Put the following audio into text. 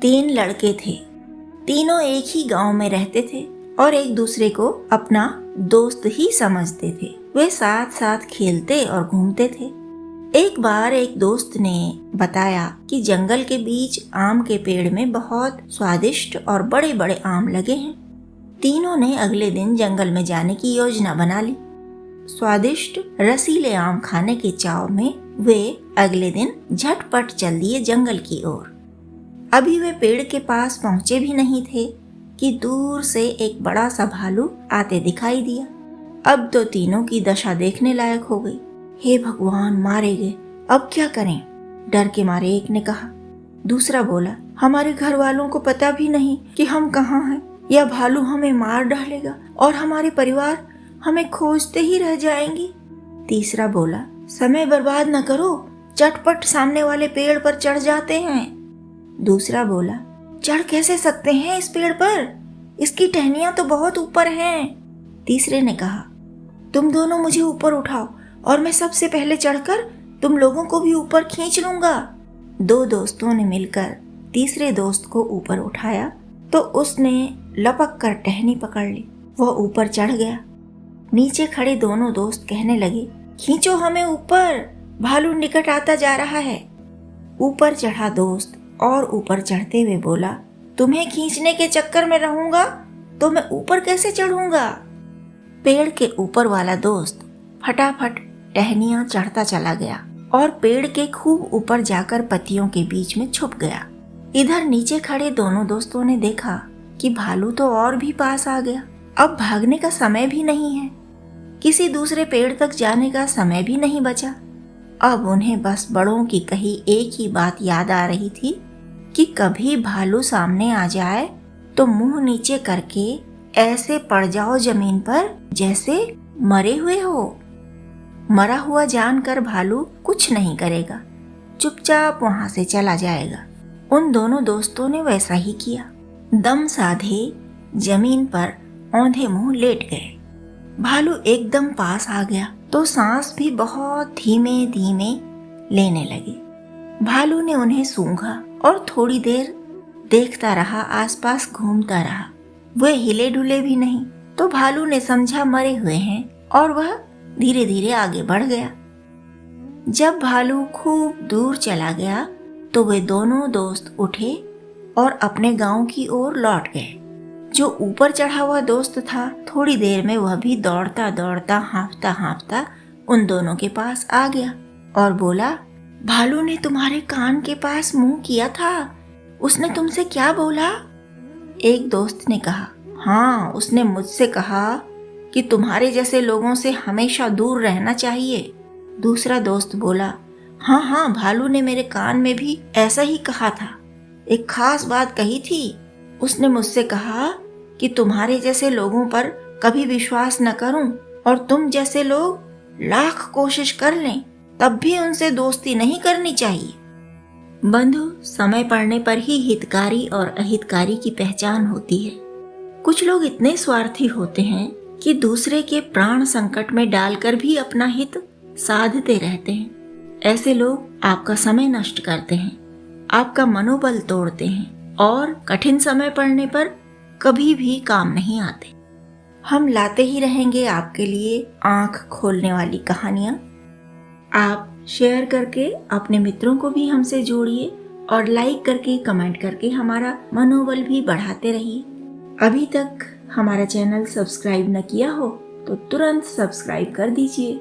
तीन लड़के थे। तीनों एक ही गांव में रहते थे और एक दूसरे को अपना दोस्त ही समझते थे। वे साथ साथ खेलते और घूमते थे। एक बार एक दोस्त ने बताया कि जंगल के बीच आम के पेड़ में बहुत स्वादिष्ट और बड़े बड़े आम लगे हैं। तीनों ने अगले दिन जंगल में जाने की योजना बना ली। स्वादिष्ट रसीले आम खाने के चाव में वे अगले दिन झटपट चल दिए जंगल की ओर। अभी वे पेड़ के पास पहुंचे भी नहीं थे कि दूर से एक बड़ा सा भालू आते दिखाई दिया। अब तो तीनों की दशा देखने लायक हो गई। हे भगवान, मारे गए, अब क्या करें? डर के मारे एक ने कहा। दूसरा बोला, हमारे घर वालों को पता भी नहीं कि हम कहाँ हैं। यह भालू हमें मार डालेगा और हमारे परिवार हमें खोजते ही रह जाएंगे। तीसरा बोला, समय बर्बाद न करो, चटपट सामने वाले पेड़ पर चढ़ जाते हैं। दूसरा बोला, चढ़ कैसे सकते हैं इस पेड़ पर? इसकी टहनियां तो बहुत ऊपर हैं। तीसरे ने कहा, तुम दोनों मुझे ऊपर उठाओ और मैं सबसे पहले चढ़कर तुम लोगों को भी ऊपर खींच लूंगा। दो दोस्तों ने मिलकर तीसरे दोस्त को ऊपर उठाया तो उसने लपक कर टहनी पकड़ ली। वह ऊपर चढ़ गया। नीचे खड़े दोनों दोस्त कहने लगे, खींचो हमें ऊपर, भालू निकट आता जा रहा है। ऊपर चढ़ा दोस्त और ऊपर चढ़ते हुए बोला, तुम्हें खींचने के चक्कर में रहूंगा तो मैं ऊपर कैसे चढ़ूंगा? पेड़ के ऊपर वाला दोस्त फटाफट टहनियां चढ़ता चला गया और पेड़ के खूब ऊपर जाकर पत्तियों के बीच में छुप गया। इधर नीचे खड़े दोनों दोस्तों ने देखा कि भालू तो और भी पास आ गया। अब भागने का समय भी नहीं है, किसी दूसरे पेड़ तक जाने का समय भी नहीं बचा। अब उन्हें बस बड़ों की कही एक ही बात याद आ रही थी कि कभी भालू सामने आ जाए तो मुंह नीचे करके ऐसे पड़ जाओ जमीन पर जैसे मरे हुए हो। मरा हुआ जानकर भालू कुछ नहीं करेगा, चुपचाप वहां से चला जाएगा। उन दोनों दोस्तों ने वैसा ही किया। दम साधे जमीन पर औंधे मुंह लेट गए। भालू एकदम पास आ गया तो सांस भी बहुत धीमे धीमे लेने लगे। भालू ने उन्हें सूंघा और थोड़ी देर देखता रहा, आसपास घूमता रहा। वे हिले डुले भी नहीं तो भालू ने समझा मरे हुए हैं और वह धीरे धीरे आगे बढ़ गया। जब भालू खूब दूर चला गया तो वे दोनों दोस्त उठे और अपने गांव की ओर लौट गए। जो ऊपर चढ़ा हुआ दोस्त था, थोड़ी देर में वह भी दौड़ता दौड़ता हाँफता हाँफता उन दोनों के पास आ गया और बोला, भालू ने तुम्हारे कान के पास मुंह किया था, उसने तुमसे क्या बोला? एक दोस्त ने कहा, हाँ, उसने मुझसे कहा कि तुम्हारे जैसे लोगों से हमेशा दूर रहना चाहिए। दूसरा दोस्त बोला, हाँ हाँ, भालू ने मेरे कान में भी ऐसा ही कहा था। एक खास बात कही थी। उसने मुझसे कहा कि तुम्हारे जैसे लोगों पर कभी विश्वास न करूं और तुम जैसे लोग लाख कोशिश कर लें तब भी उनसे दोस्ती नहीं करनी चाहिए। बंधु, समय पड़ने पर ही हितकारी और अहितकारी की पहचान होती है। कुछ लोग इतने स्वार्थी होते हैं कि दूसरे के प्राण संकट में डालकर भी अपना हित साधते रहते हैं। ऐसे लोग आपका समय नष्ट करते हैं, आपका मनोबल तोड़ते हैं और कठिन समय पड़ने पर कभी भी काम नहीं आते। हम लाते ही रहेंगे आपके लिए आंख खोलने वाली कहानियां। आप शेयर करके अपने मित्रों को भी हमसे जोड़िए और लाइक करके, कमेंट करके हमारा मनोबल भी बढ़ाते रहिए। अभी तक हमारा चैनल सब्सक्राइब न किया हो तो तुरंत सब्सक्राइब कर दीजिए।